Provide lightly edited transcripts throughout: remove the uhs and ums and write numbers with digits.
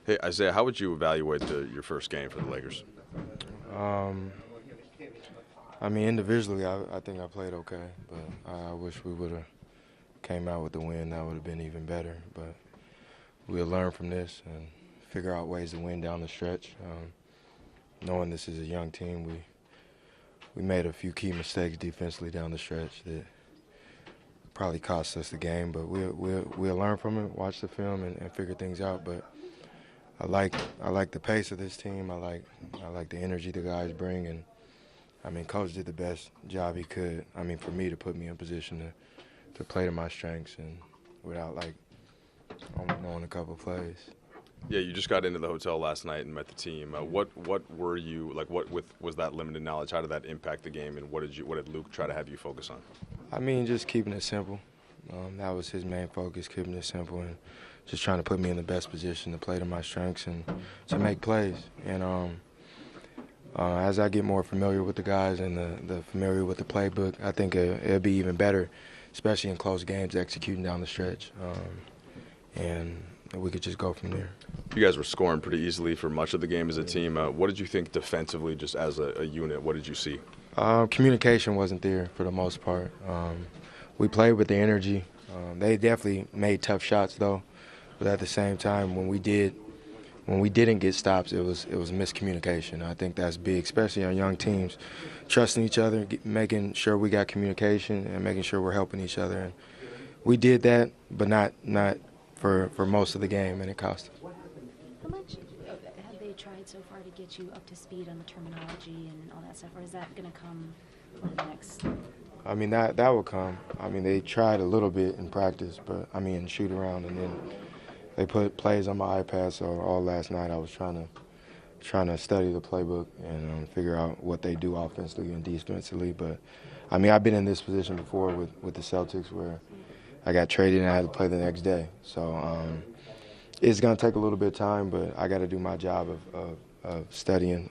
Hey, Isaiah, how would you evaluate your first game for the Lakers? Um, I mean, individually, I think I played okay, but I wish we would have came out with the win. That would have been even better. But we'll learn from this and figure out ways to win down the stretch. Knowing this is a young team, we made a few key mistakes defensively down the stretch that probably cost us the game. But we'll learn from it, watch the film, and figure things out. But I like the pace of this team. I like the energy the guys bring, and I mean, Coach did the best job he could. I mean, for me to put me in position to play to my strengths and without like only knowing a couple plays. Yeah, you just got into the hotel last night and met the team. What were you like? What was that limited knowledge? How did that impact the game? And what did Luke try to have you focus on? I mean, just keeping it simple. That was his main focus, keeping it simple and just trying to put me in the best position to play to my strengths and to make plays. And as I get more familiar with the guys and the familiar with the playbook, I think it'll be even better, especially in close games, executing down the stretch. And we could just go from there. You guys were scoring pretty easily for much of the game as a team. What did you think defensively, just as a unit? What did you see? Communication wasn't there for the most part. We played with the energy. They definitely made tough shots though, but at the same time, when we didn't get stops, it was miscommunication. I think that's big, especially on young teams, trusting each other, making sure we got communication, and making sure we're helping each other. And we did that, but not for most of the game, and it cost us. How much have they tried so far to get you up to speed on the terminology and all that stuff, or is that going to come over the next? I mean, that will come. I mean, they tried a little bit in practice, but I mean, shoot around, and then they put plays on my iPad. So all last night I was trying to study the playbook and figure out what they do offensively and defensively. But I mean, I've been in this position before with the Celtics where I got traded and I had to play the next day. So it's going to take a little bit of time, but I got to do my job of studying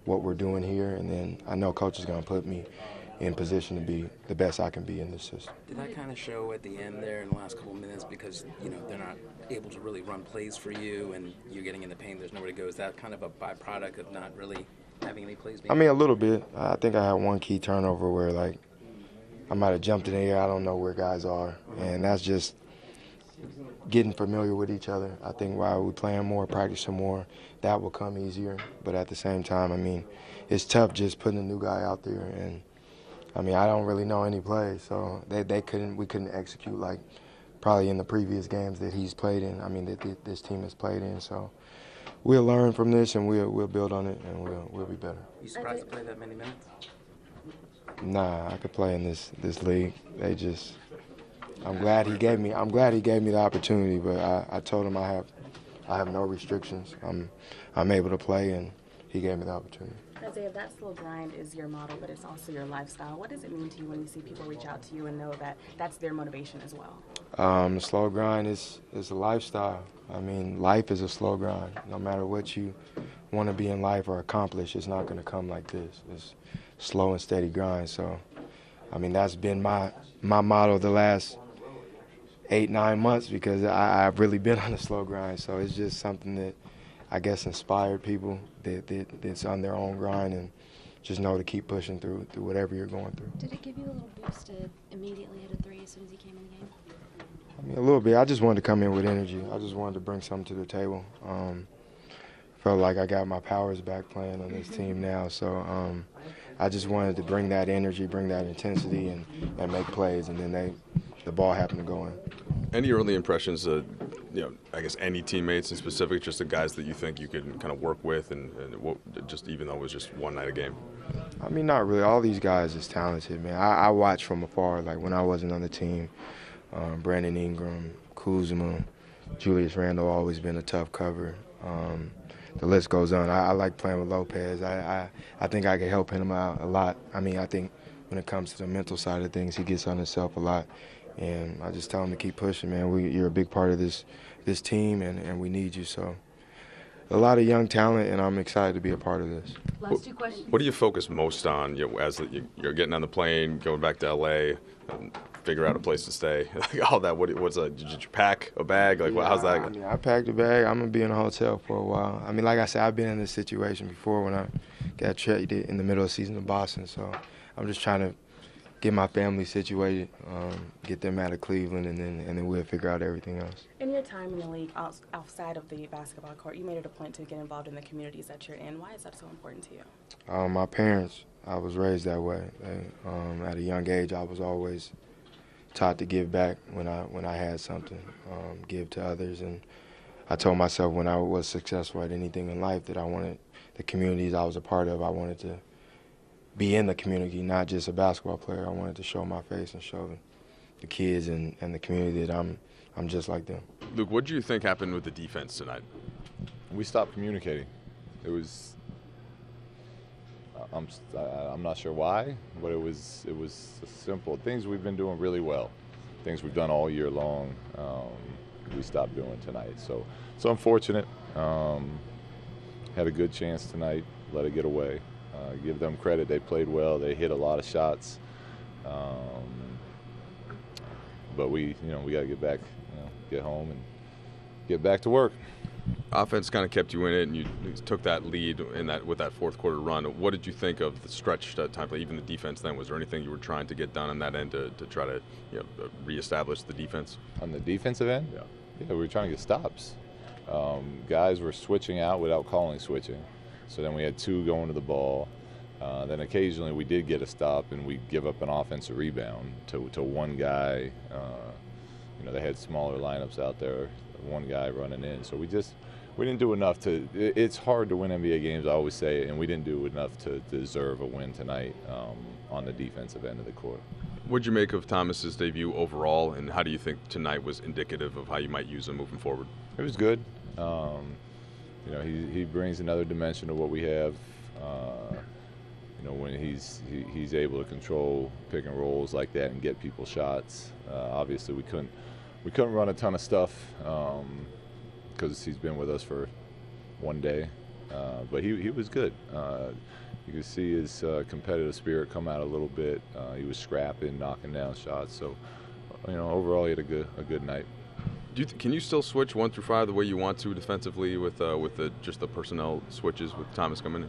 what we're doing here, and then I know Coach is going to put me in position to be the best I can be in this system. Did that kind of show at the end there in the last couple of minutes because, they're not able to really run plays for you and you're getting in the paint, there's nowhere to go? Is that kind of a byproduct of not really having any plays? I mean, a little bit. I think I had one key turnover where, like, I might have jumped in the air. I don't know where guys are. And that's just getting familiar with each other. I think while we're playing more, practicing more, that will come easier. But at the same time, I mean, it's tough just putting a new guy out there. And, I mean, I don't really know any plays. So we couldn't execute like probably in the previous games that he's played in. I mean, that this team has played in. So we'll learn from this and we'll build on it and we'll be better. You surprised to play that many minutes? Nah, I could play in this league. I'm glad he gave me the opportunity, but I told him I have no restrictions. I'm able to play, and he gave me the opportunity. Isaiah, that slow grind is your model, but it's also your lifestyle. What does it mean to you when you see people reach out to you and know that that's their motivation as well? The slow grind is a lifestyle. I mean, life is a slow grind. No matter what you want to be in life or accomplish, it's not going to come like this. It's slow and steady grind. So, I mean, that's been my motto the last 8-9 months because I've really been on a slow grind. So it's just something that I guess inspired people that's on their own grind and just know to keep pushing through whatever you're going through. Did it give you a little boost to immediately hit a three as soon as you came in the game? I mean, a little bit. I just wanted to come in with energy. I just wanted to bring something to the table. Felt like I got my powers back playing on this team now. So I just wanted to bring that energy, bring that intensity, and make plays. And then the ball happened to go in. Any early impressions of, I guess any teammates in specific, just the guys that you think you could kind of work with, and just even though it was just one night a game? I mean, not really. All these guys is talented, man. I watch from afar, like when I wasn't on the team. Brandon Ingram, Kuzma, Julius Randle always been a tough cover. The list goes on. I like playing with Lopez. I think I can help him out a lot. I mean, I think when it comes to the mental side of things, he gets on himself a lot. And I just tell him to keep pushing, man. You're a big part of this team, and we need you. So a lot of young talent, and I'm excited to be a part of this. Last two questions. What do you focus most on as you're getting on the plane, going back to L.A., figure out a place to stay, like all that. What's did you pack a bag? Like, how's that? I mean, I packed a bag. I'm gonna be in a hotel for a while. I mean, like I said, I've been in this situation before when I got traded in the middle of the season to Boston. So I'm just trying to get my family situated, get them out of Cleveland, and then we'll figure out everything else. In your time in the league, outside of the basketball court, you made it a point to get involved in the communities that you're in. Why is that so important to you? My parents, I was raised that way. At a young age, I was always taught to give back when I had something, give to others. And I told myself when I was successful at anything in life that I wanted the communities I was a part of, I wanted to be in the community, not just a basketball player. I wanted to show my face and show the kids and the community that I'm just like them. Luke, what do you think happened with the defense tonight? We stopped communicating. It was I'm not sure why, but it was simple. Things we've been doing really well, things we've done all year long, we stopped doing tonight. So it's unfortunate. Had a good chance tonight, let it get away. Give them credit, they played well, they hit a lot of shots. But we got to get back, get home and get back to work. Offense kind of kept you in it, and you took that lead with that fourth quarter run. What did you think of the stretch time play, even the defense then? Was there anything you were trying to get done on that end to try to reestablish the defense? On the defensive end? Yeah, we were trying to get stops. Guys were switching out without calling switching. So then we had two going to the ball. Then occasionally we did get a stop, and we'd give up an offensive rebound to one guy. They had smaller lineups out there, one guy running in. So we didn't do enough to – it's hard to win NBA games, I always say, and we didn't do enough to deserve a win tonight on the defensive end of the court. What did you make of Thomas's debut overall, and how do you think tonight was indicative of how you might use him moving forward? It was good. He brings another dimension to what we have. When he's able to control pick and rolls like that and get people shots. Obviously, we couldn't run a ton of stuff because he's been with us for one day. But he was good. You could see his competitive spirit come out a little bit. He was scrapping, knocking down shots. So, overall, he had a good night. Can you still switch 1 through 5 the way you want to defensively with just the personnel switches with Thomas coming in?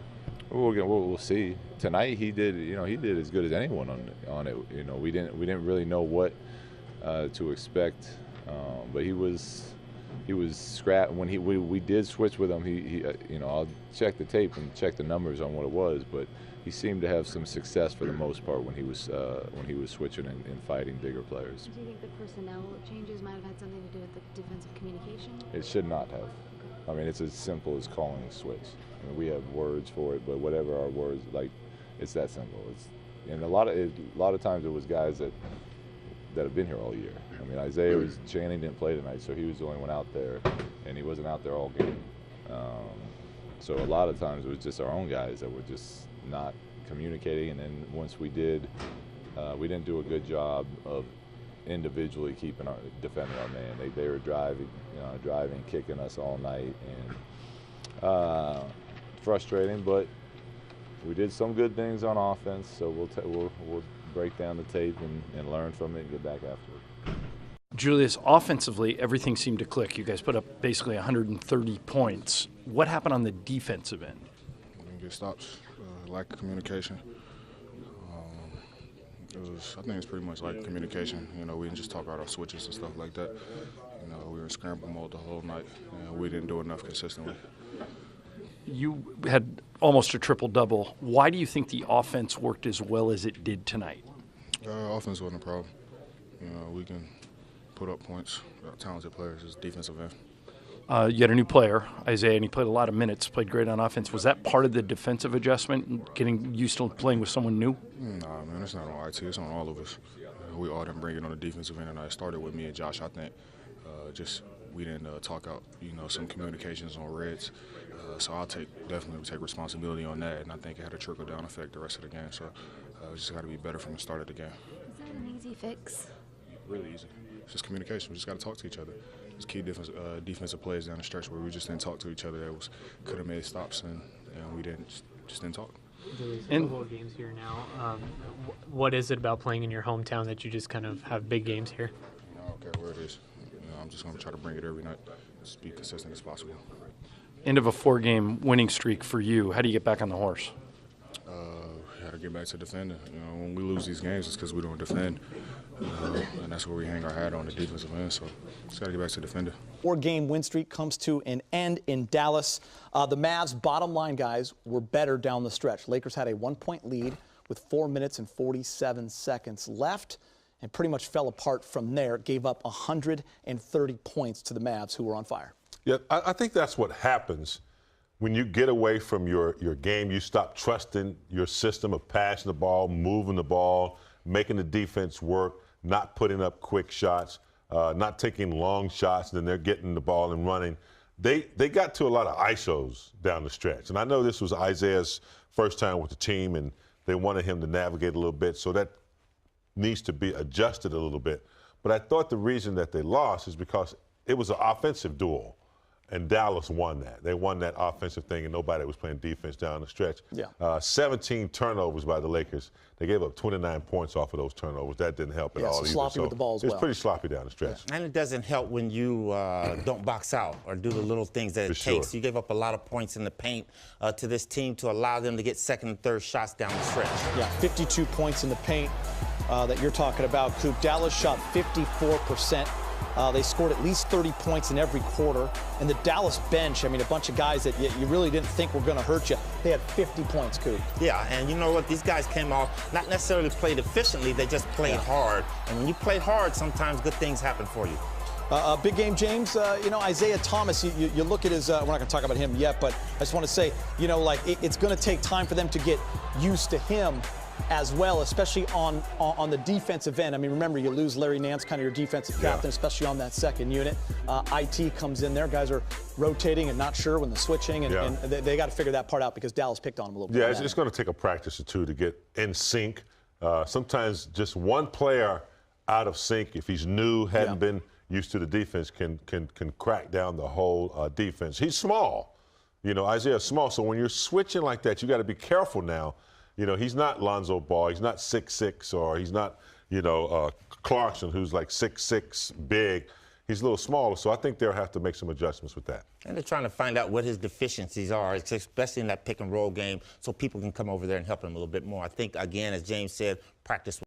We'll see. Tonight he did as good as anyone on it. We didn't really know what to expect, but he was scrap when we did switch with him. He I'll check the tape and check the numbers on what it was, but he seemed to have some success for the most part when he was switching and fighting bigger players. Do you think the personnel changes might have had something to do with the defensive communication? It should not have. I mean, it's as simple as calling a switch. I mean, we have words for it, but whatever our words, it's that simple. And a lot of times it was guys that have been here all year. I mean, Channing didn't play tonight, so he was the only one out there, and he wasn't out there all game. So a lot of times it was just our own guys that were just not communicating, and then once we did, we didn't do a good job of individually defending our man. They were driving, kicking us all night, and frustrating. But we did some good things on offense, so we'll break down the tape and learn from it and get back after it. Julius, offensively, everything seemed to click. You guys put up basically 130 points. What happened on the defensive end? We didn't get stops, lack of communication. I think it's pretty much like communication. We didn't just talk about our switches and stuff like that. We were in scramble mode the whole night, and we didn't do enough consistently. You had almost a triple-double. Why do you think the offense worked as well as it did tonight? Offense wasn't a problem. We can put up points. Talented players. It's defensive end. You had a new player, Isaiah, and he played a lot of minutes, played great on offense. Was that part of the defensive adjustment, getting used to playing with someone new? Nah, man, it's not on IT. It's on all of us. We all didn't bring it on the defensive end, and I started with me and Josh, I think. We didn't talk out, some communications on reds. So I'll definitely take responsibility on that, and I think it had a trickle-down effect the rest of the game. So we just got to be better from the start of the game. Is that an easy fix? Really easy. It's just communication. We just got to talk to each other. There's key defensive plays down the stretch where we just didn't talk to each other. That could have made stops, and we just didn't talk. There's a couple of games here now. What is it about playing in your hometown that you just kind of have big games here? I don't care where it is. I'm just going to try to bring it every night. Just be consistent as possible. End of a 4-game winning streak for you. How do you get back on the horse? Got to get back to defending. When we lose these games, it's because we don't defend. And that's where we hang our hat on the defensive end. So just got to get back to defending. 4-game win streak comes to an end in Dallas. The Mavs' bottom line guys were better down the stretch. Lakers had a 1-point lead with 4 minutes and 47 seconds left and pretty much fell apart from there. Gave up 130 points to the Mavs, who were on fire. Yeah, I think that's what happens when you get away from your game. You stop trusting your system of passing the ball, moving the ball, making the defense work, not putting up quick shots, not taking long shots, and then they're getting the ball and running. They got to a lot of ISOs down the stretch. And I know this was Isaiah's first time with the team, and they wanted him to navigate a little bit, so that needs to be adjusted a little bit. But I thought the reason that they lost is because it was an offensive duel. And Dallas won that. They won that offensive thing, and nobody was playing defense down the stretch. Yeah. 17 turnovers by the Lakers. They gave up 29 points off of those turnovers. That didn't help at all so either. sloppy with the ball as well. It's pretty sloppy down the stretch. And it doesn't help when you don't box out or do the little things that it takes. You gave up a lot of points in the paint to this team to allow them to get second and third shots down the stretch. Yeah, 52 points in the paint that you're talking about, Coop. Dallas shot 54%. They scored at least 30 points in every quarter. And the Dallas bench, I mean, a bunch of guys that you really didn't think were going to hurt you, they had 50 points, Coop. Yeah, and you know what? These guys came off, not necessarily played efficiently, they just played hard. And when you play hard, sometimes good things happen for you. Big game, James. Isaiah Thomas, you look at his, we're not going to talk about him yet, but I just want to say, it's going to take time for them to get used to him as well, especially on the defensive end. I mean, remember, you lose Larry Nance, kind of your defensive captain, especially on that second unit. IT comes in there. Guys are rotating and not sure when the switching, and they got to figure that part out because Dallas picked on him a little bit. Yeah, it's going to take a practice or two to get in sync. Sometimes just one player out of sync, if he's new, hadn't been used to the defense, can crack down the whole defense. He's small. Isaiah's small, so when you're switching like that, you got to be careful now. He's not Lonzo Ball. He's not 6'6", or he's not, Clarkson, who's like 6'6", big. He's a little smaller, so I think they'll have to make some adjustments with that. And they're trying to find out what his deficiencies are, especially in that pick and roll game, so people can come over there and help him a little bit more. I think, again, as James said, practice